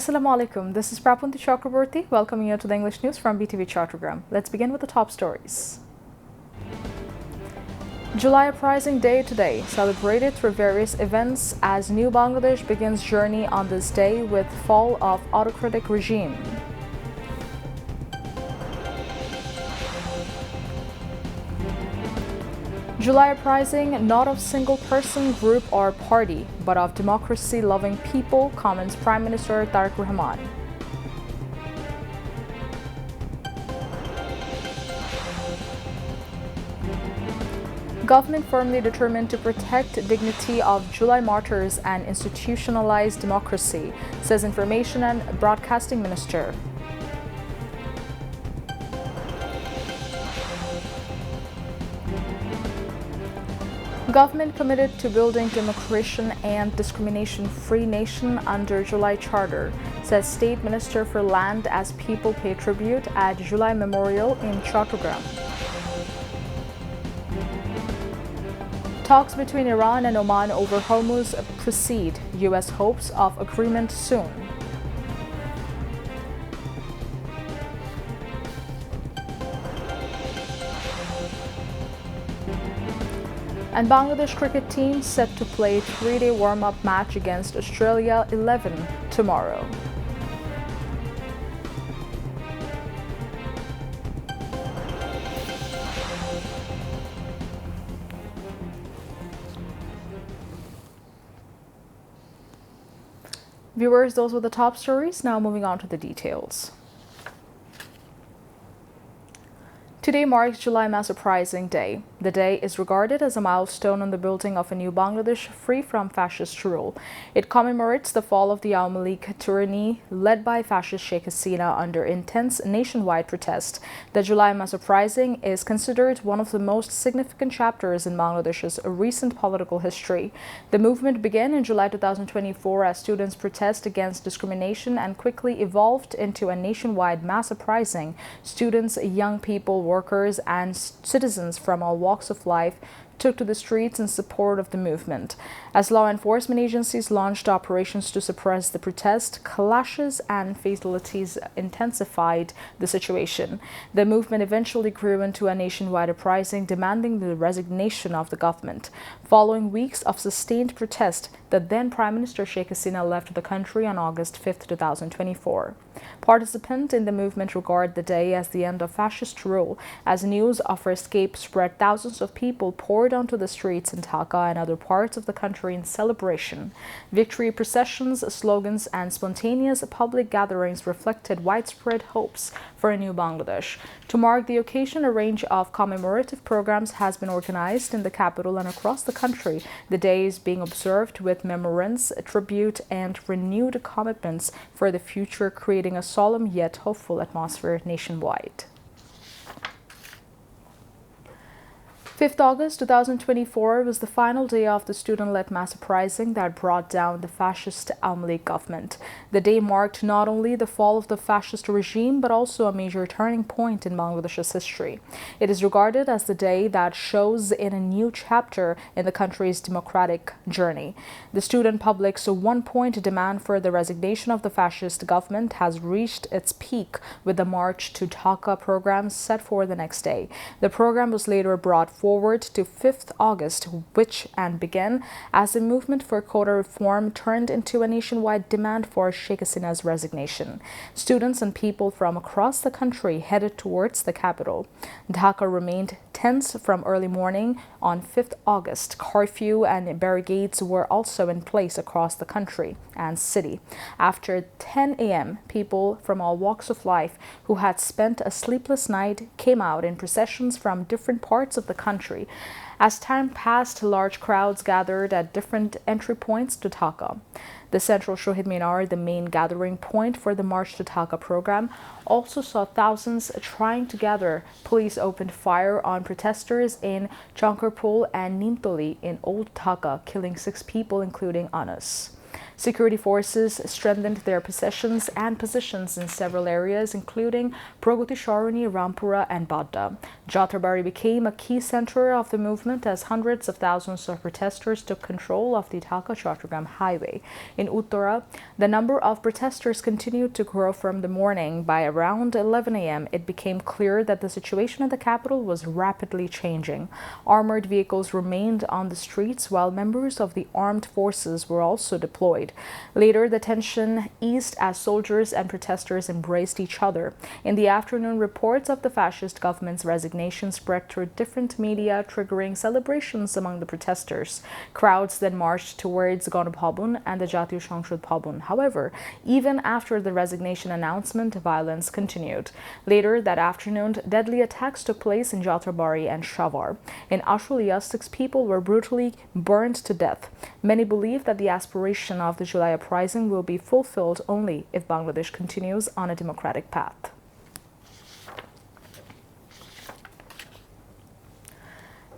Assalamu alaikum. This is Btv Chattogram welcoming you to the English news from Btv Chattogram. Let's begin with the top stories. July Uprising Day today, celebrated through various events as New Bangladesh begins journey on this day with fall of autocratic regime. July Uprising, not of single person, group or party, but of democracy-loving people, comments Prime Minister Tariq Rahman. Government firmly determined to protect dignity of July martyrs and institutionalize democracy, says Information and Broadcasting Minister. Government committed to building democration and discrimination-free nation under July Charter, says State Minister for Land as people pay tribute at July Memorial in Chattogram. Talks between Iran and Oman over Hormuz proceed. U.S. hopes of agreement soon. And Bangladesh cricket team set to play three-day warm-up match against Australia 11 tomorrow. Viewers, those were the top stories. Now moving on to the details. Today marks July Mass Uprising Day. The day is regarded as a milestone in the building of a new Bangladesh free from fascist rule. It commemorates the fall of the Awami League tyranny led by fascist Sheikh Hasina under intense nationwide protest. The July Mass Uprising is considered one of the most significant chapters in Bangladesh's recent political history. The movement began in July 2024 as students protest against discrimination and quickly evolved into a nationwide mass uprising. Students, young people, workers and citizens from all walks of life took to the streets in support of the movement. As law enforcement agencies launched operations to suppress the protest, clashes and fatalities intensified the situation. The movement eventually grew into a nationwide uprising demanding the resignation of the government. Following weeks of sustained protest, the then Prime Minister Sheikh Hasina left the country on August 5, 2024. Participants in the movement regard the day as the end of fascist rule. As news of her escape spread, thousands of people poured onto the streets in Dhaka and other parts of the country in celebration. Victory processions, slogans, and spontaneous public gatherings reflected widespread hopes for a new Bangladesh. To mark the occasion, a range of commemorative programs has been organized in the capital and across the country. The day is being observed with memorials, tribute, and renewed commitments for the future, creating a solemn yet hopeful atmosphere nationwide. 5th August 2024 was the final day of the student-led mass uprising that brought down the fascist Awami League government. The day marked not only the fall of the fascist regime, but also a major turning point in Bangladesh's history. It is regarded as the day that shows in a new chapter in the country's democratic journey. The student public's one-point demand for the resignation of the fascist government has reached its peak with the March to Dhaka program set for the next day. The program was later brought forward to 5th August, which began as the movement for quota reform turned into a nationwide demand for Sheikh Hasina's resignation. Students and people from across the country headed towards the capital. Dhaka remained tense from early morning on 5th August. Curfew and barricades were also in place across the country and city. After 10 a.m., people from all walks of life who had spent a sleepless night came out in processions from different parts of the country. As time passed, large crowds gathered at different entry points to Dhaka. The central Shohid Minar, the main gathering point for the March to Dhaka program, also saw thousands trying to gather. Police opened fire on protesters in Chankarpul and Nimtoli in Old Dhaka, killing 6 people, including Anas. Security forces strengthened their possessions and positions in several areas, including Pragati Sharoni, Rampura, and Badda. Jatarbari became a key center of the movement as hundreds of thousands of protesters took control of the Dhaka Chattogram highway. In Uttara, the number of protesters continued to grow from the morning. By around 11 a.m., it became clear that the situation in the capital was rapidly changing. Armored vehicles remained on the streets while members of the armed forces were also deployed. Later, the tension eased as soldiers and protesters embraced each other. In the afternoon, reports of the fascist government's resignation spread through different media, triggering celebrations among the protesters. Crowds then marched towards Ganabhabon and the Jatiyo সংসদ Bhavan. However, even after the resignation announcement, violence continued. Later that afternoon, deadly attacks took place in Jatarbari and Shavar. In Ashulia, 6 people were brutally burned to death. Many believe that the aspiration of the July uprising will be fulfilled only if Bangladesh continues on a democratic path.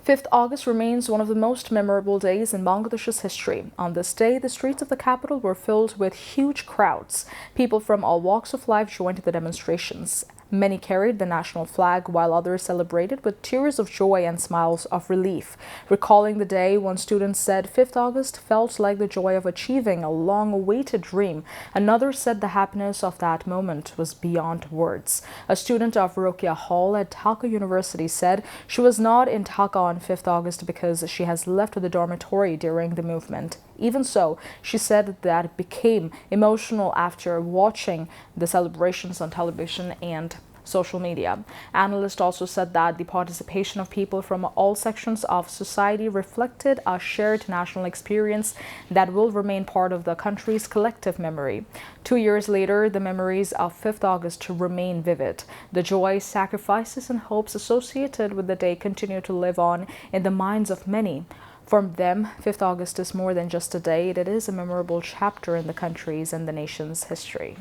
5th August remains one of the most memorable days in Bangladesh's history. On this day, the streets of the capital were filled with huge crowds. People from all walks of life joined the demonstrations. Many carried the national flag, while others celebrated with tears of joy and smiles of relief. Recalling the day, one student said 5th August felt like the joy of achieving a long-awaited dream. Another said the happiness of that moment was beyond words. A student of Rokia Hall at Dhaka University said she was not in Dhaka on 5th August because she has left the dormitory during the movement. Even so, she said that it became emotional after watching the celebrations on television and social media. Analysts also said that the participation of people from all sections of society reflected a shared national experience that will remain part of the country's collective memory. 2 years later, the memories of 5th August remain vivid. The joy, sacrifices, and hopes associated with the day continue to live on in the minds of many. For them, 5th August is more than just a date, it is a memorable chapter in the country's and the nation's history.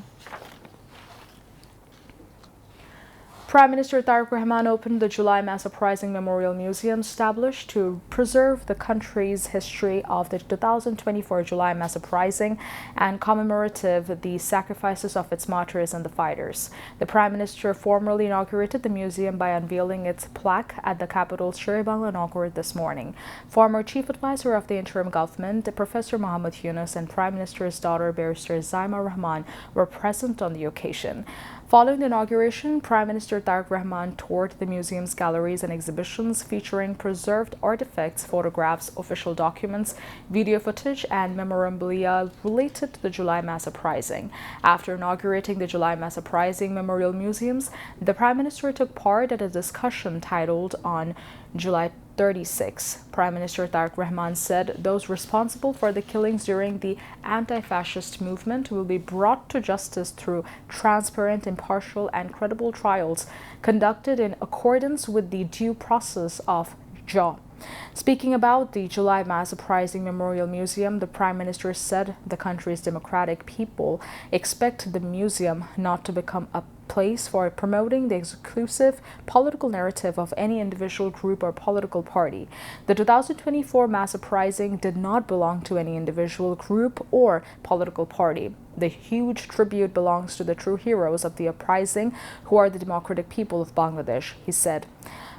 Prime Minister Tariq Rahman opened the July Mass Uprising Memorial Museum established to preserve the country's history of the 2024 July Mass Uprising and commemorative the sacrifices of its martyrs and the fighters. The Prime Minister formally inaugurated the museum by unveiling its plaque at the capital's Shiribangla Nagor this morning. Former Chief Advisor of the interim government, Professor Muhammad Yunus, and Prime Minister's daughter, Barrister Zaima Rahman, were present on the occasion. Following the inauguration, Prime Minister Tariq Rahman toured the museum's galleries and exhibitions featuring preserved artifacts, photographs, official documents, video footage, and memorabilia related to the July Mass Uprising. After inaugurating the July Mass Uprising Memorial Museums, the Prime Minister took part at a discussion titled On July 36. Prime Minister Tariq Rahman said those responsible for the killings during the anti-fascist movement will be brought to justice through transparent, impartial, and credible trials conducted in accordance with the due process of law. Speaking about the July Mass Uprising Memorial Museum, the Prime Minister said the country's democratic people expect the museum not to become a place for promoting the exclusive political narrative of any individual group or political party. The 2024 Mass Uprising did not belong to any individual group or political party. The huge tribute belongs to the true heroes of the uprising, who are the democratic people of Bangladesh, he said.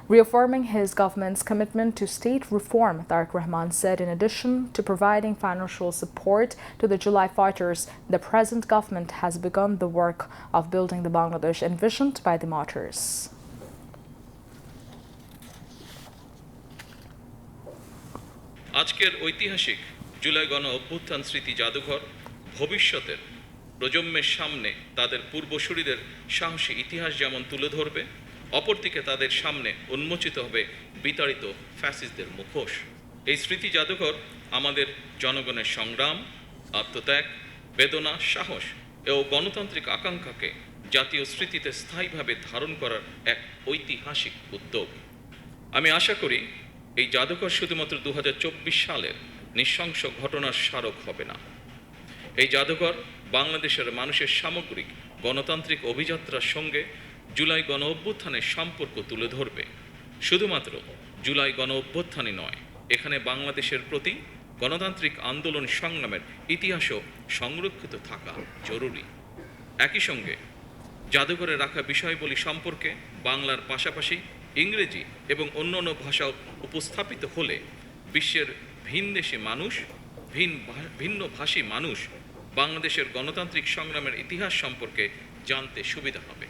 Reaffirming his government's commitment to state reform, Tariq Rahman said in addition to providing financial support to the July fighters, the present government has begun the work of building the Bangladesh envisioned by the martyrs. আজকের ঐতিহাসিক জুলাই গণ অভ্যুত্থান স্মৃতি জাদুঘর ভবিষ্যতের প্রজন্মের সামনে তাদের পূর্বসূরিদের সাহসী ইতিহাস যেমন তুলে ধরবে, অপরদিকে তাদের সামনে উন্মোচিত হবে বিতাড়িত ফ্যাসিস্টদের মুখোশ। এই স্মৃতি জাদুঘর আমাদের জনগণের সংগ্রাম, আত্মত্যাগ, বেদনা, সাহস ও গণতান্ত্রিক আকাঙ্ক্ষাকে জাতীয় স্মৃতিতে স্থায়ীভাবে ধারণ করার এক ঐতিহাসিক উদ্যোগ। আমি আশা করি এই জাদুঘর শুধুমাত্র 2024 সালের নৃশংস ঘটনার স্মারক হবে না। এই জাদুঘর বাংলাদেশের মানুষের সামগ্রিক গণতান্ত্রিক অভিযাত্রার সঙ্গে জুলাই গণ অভ্যুত্থানের সম্পর্ক তুলে ধরবে। শুধুমাত্র জুলাই গণ অভ্যুত্থানই নয়, এখানে বাংলাদেশের প্রতি গণতান্ত্রিক আন্দোলন সংগ্রামের ইতিহাসও সংরক্ষিত থাকা জরুরি। একই সঙ্গে জাদুঘরে রাখা বিষয়বলী সম্পর্কে বাংলার পাশাপাশি ইংরেজি এবং অন্যান্য ভাষা উপস্থাপিত হলে বিশ্বের ভিনদেশী মানুষ ভিন্নভাষী মানুষ বাংলাদেশের গণতান্ত্রিক সংগ্রামের ইতিহাস সম্পর্কে জানতে সুবিধা হবে।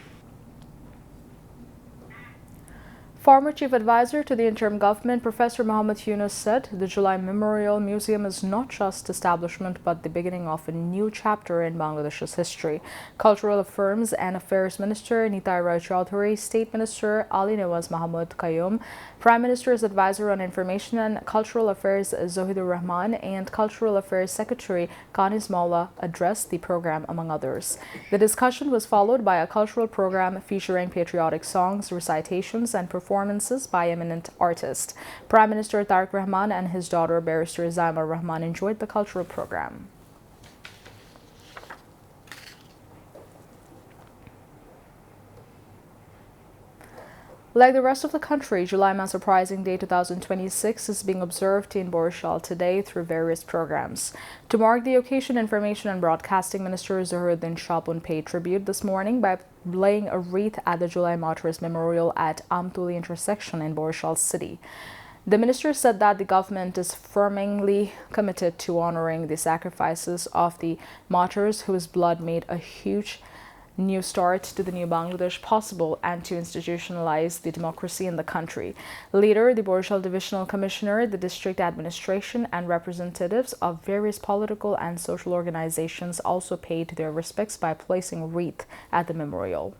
Former Chief Advisor to the interim government, Professor Muhammad Yunus, said the July Memorial Museum is not just establishment but the beginning of a new chapter in Bangladesh's history. Cultural Affairs and Affairs Minister Nitai Rai Chaudhary, State Minister Ali Nawaz Mahmud Qayyum, Prime Minister's Advisor on Information and Cultural Affairs Zohidur Rahman, and Cultural Affairs Secretary Kanis Maula addressed the program, among others. The discussion was followed by a cultural program featuring patriotic songs, recitations, and performances by eminent artists. Prime Minister Tariq Rahman and his daughter Barrister Zaima Rahman enjoyed the cultural program. Like the rest of the country, July Mass Uprising Day 2026 is being observed in Borishal today through various programs. To mark the occasion, Information and Broadcasting Minister Zahiruddin Shapun paid tribute this morning by laying a wreath at the July Martyrs Memorial at Amtuli intersection in Borishal city. The minister said that the government is firmly committed to honoring the sacrifices of the martyrs whose blood made a huge new start to the new Bangladesh possible and to institutionalize the democracy in the country. Later, the Borishal Divisional Commissioner, the district administration, and representatives of various political and social organizations also paid their respects by placing a wreath at the memorial.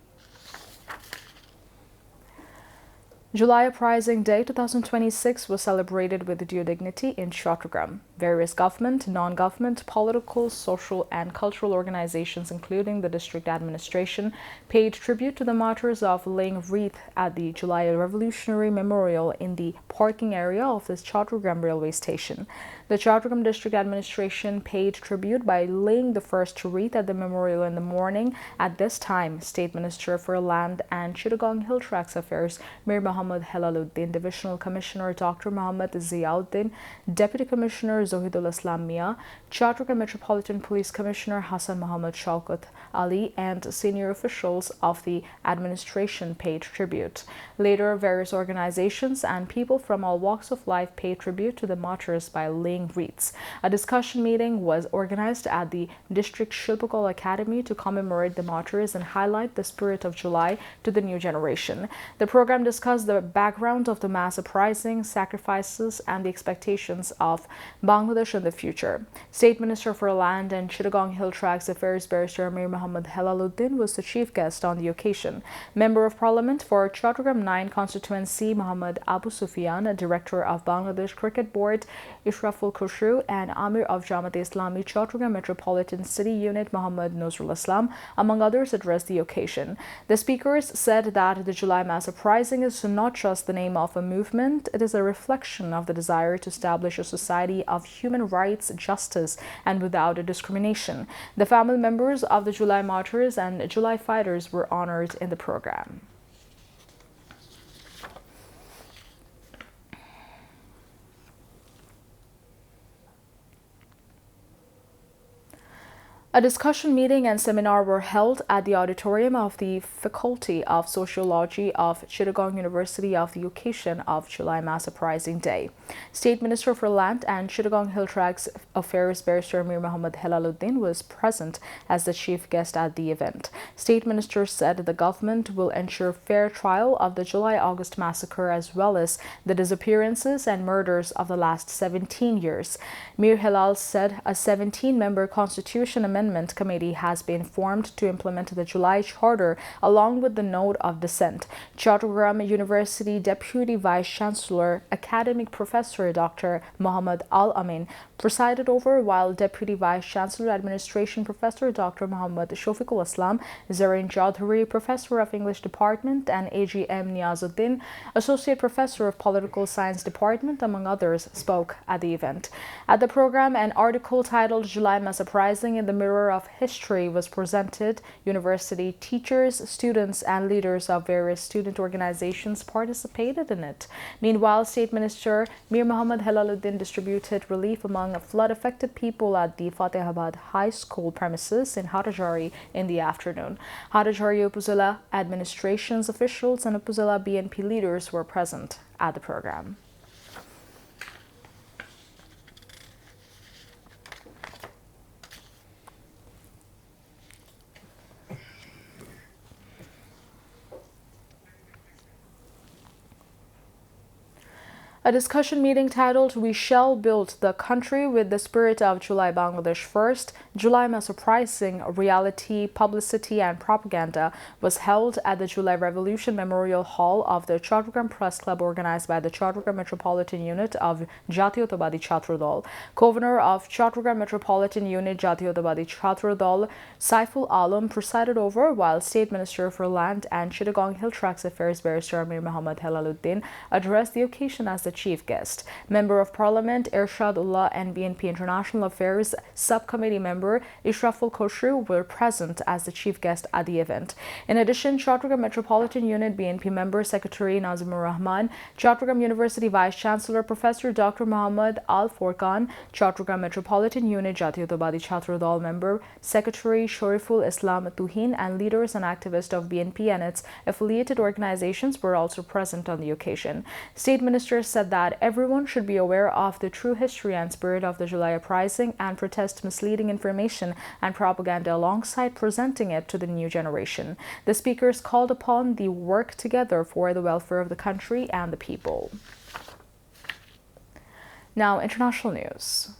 July Uprising Day 2026 was celebrated with due dignity in Chattogram. Various government, non-government, political, social, and cultural organizations, including the district administration, paid tribute to the martyrs of laying wreath at the July Revolutionary Memorial in the parking area of the Chattogram railway station. The Chattogram district administration paid tribute by laying the first wreath at the memorial in the morning. At this time, State Minister for Land and Chittagong Hill Tracts Affairs Mir Muhammad Helaluddin, Divisional Commissioner Dr. Muhammad Ziauddin, Deputy Commissioner Zohidul Islam Mia, Chattogram Metropolitan Police Commissioner Hassan Muhammad Shaukat Ali, and senior officials of the administration paid tribute. Later, various organizations and people from all walks of life paid tribute to the martyrs by laying wreaths. A discussion meeting was organized at the District Shilpakal Academy to commemorate the martyrs and highlight the spirit of July to the new generation. The program discussed the background of the mass uprising, sacrifices, and the expectations of Bangladesh in the future. State Minister for Land and Chittagong Hill Tracts Affairs Barrister Mir Muhammad Helaluddin was the chief guest on the occasion. Member of Parliament for Chattogram 9 constituency Muhammad Abu Sufyan, Director of Bangladesh Cricket Board Ishraful Khusru, and Amir of Jamaat-e-Islami Chattogram Metropolitan City Unit Muhammad Nozrul Islam, among others, addressed the occasion. The speakers said that the July Mass Uprising is not just the name of a movement, it is a reflection of the desire to establish a society of human rights, justice, and without discrimination. The family members of the July martyrs and July fighters were honored in the program. A discussion meeting and seminar were held at the auditorium of the Faculty of Sociology of Chittagong University of the occasion of July Mass Uprising Day. State Minister for Land and Chittagong Hill Tracts Affairs Barrister Mir Muhammad Helaluddin was present as the chief guest at the event. State Minister said the government will ensure fair trial of the July-August massacre as well as the disappearances and murders of the last 17 years. Mir Helal said a 17-member constitution amendment committee has been formed to implement the July Charter along with the Note of Dissent. Chattogram University Deputy Vice Chancellor, Academic Professor Dr. Muhammad Al-Amin presided over, while Deputy Vice Chancellor Administration Professor Dr. Muhammad Shofiqul Islam, Zarin Chaudhary, Professor of English Department, and AGM Niazuddin, Associate Professor of Political Science Department, among others, spoke at the event. At the program, an article titled July Mass Uprising in the Mirror Lecturer of History was presented. University teachers, students, and leaders of various student organizations participated in it. Meanwhile, State Minister Mir Mohammad Helaluddin distributed relief among flood-affected people at the Fatehabad High School premises in Hatajari in the afternoon. Hatajari Upazila administration's officials and Upazila BNP leaders were present at the program. A discussion meeting titled "We Shall Build the Country with the Spirit of July Bangladesh First, July Mass Uprising, Reality, Publicity and Propaganda" was held at the July Revolution Memorial Hall of the Chattogram Press Club, organized by the Chattogram Metropolitan Unit of Btv Chattogram. Governor of Chattogram Metropolitan Unit Btv Chattogram, Saiful Alam, presided over, while State Minister for Land and Chittagong Hill Tracts Affairs Barrister Mir Mohammad Helaluddin addressed the occasion as the chief guest. Member of Parliament Irshad Ullah and BNP International Affairs Subcommittee member Ishraful Koshru were present as the chief guest at the event. In addition, Chattogram Metropolitan Unit BNP member Secretary Nazimur Rahman, Chattogram University Vice Chancellor Professor Dr. Muhammad Al Forkan, Chattogram Metropolitan Unit Jatiyotobadi Chhatrodol member Secretary Shoriful Islam Tuhin, and leaders and activists of BNP and its affiliated organizations were also present on the occasion. State Minister said that everyone should be aware of the true history and spirit of the July uprising and protest misleading information and propaganda alongside presenting it to the new generation. The speakers called upon the work together for the welfare of the country and the people. Now, international news.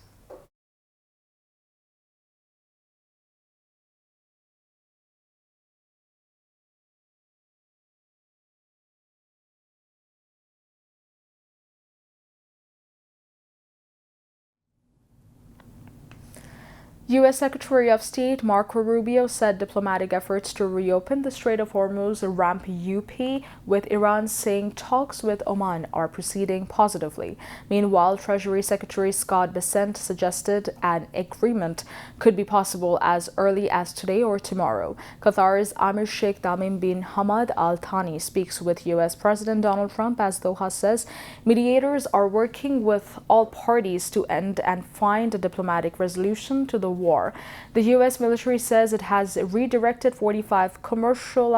U.S. Secretary of State Marco Rubio said diplomatic efforts to reopen the Strait of Hormuz ramp up, with Iran saying talks with Oman are proceeding positively. Meanwhile, Treasury Secretary Scott Bessent suggested an agreement could be possible as early as today or tomorrow. Qatar's Amir Sheikh Tamim bin Hamad Al Thani speaks with U.S. President Donald Trump as Doha says mediators are working with all parties to end and find a diplomatic resolution to the war. The U.S. military says it has redirected 45 commercial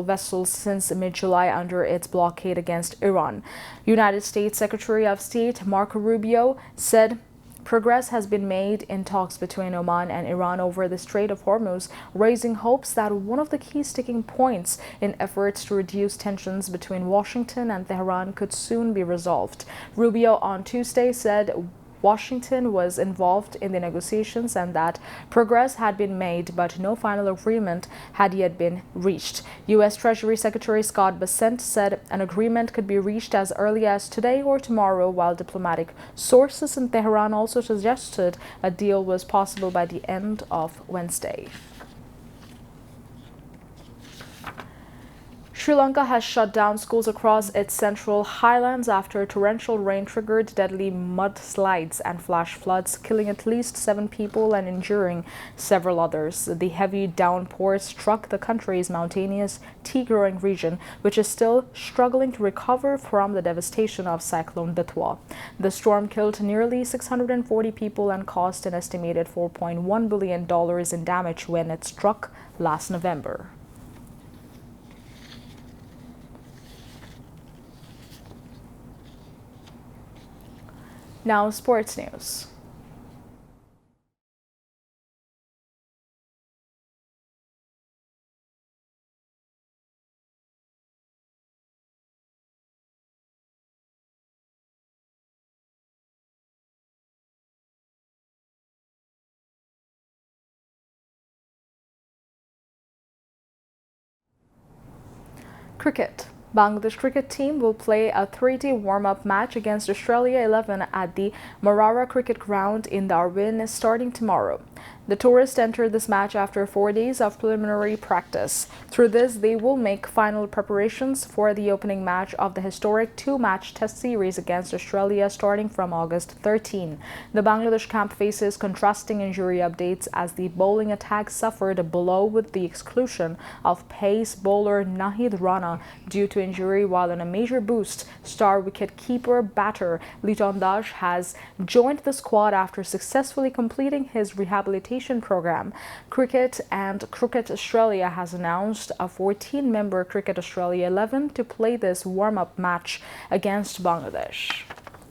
vessels since mid-July under its blockade against Iran. United States Secretary of State Marco Rubio said progress has been made in talks between Oman and Iran over the Strait of Hormuz, raising hopes that one of the key sticking points in efforts to reduce tensions between Washington and Tehran could soon be resolved. Rubio on Tuesday said Washington was involved in the negotiations and that progress had been made, but no final agreement had yet been reached. U.S. Treasury Secretary Scott Bessent said an agreement could be reached as early as today or tomorrow, while diplomatic sources in Tehran also suggested a deal was possible by the end of Wednesday. Sri Lanka has shut down schools across its central highlands after torrential rain triggered deadly mudslides and flash floods, killing at least 7 people and injuring several others. The heavy downpour struck the country's mountainous, tea-growing region, which is still struggling to recover from the devastation of Cyclone Betwa. The storm killed nearly 640 people and caused an estimated $4.1 billion in damage when it struck last November. Now, sports news. Cricket. Bangladesh cricket team will play a 3-day warm-up match against Australia 11 at the Raater cricket ground in Darwin starting tomorrow. The tourists entered this match after 4 days of preliminary practice. Through this, they will make final preparations for the opening match of the historic two-match test series against Australia starting from August 13. The Bangladesh camp faces contrasting injury updates as the bowling attack suffered a blow with the exclusion of pace bowler Nahid Rana due to injury, while in a major boost, star wicket-keeper batter Liton Das has joined the squad after successfully completing his rehabilitation program. Cricket Australia has announced a 14-member Cricket Australia 11 to play this warm-up match against Bangladesh.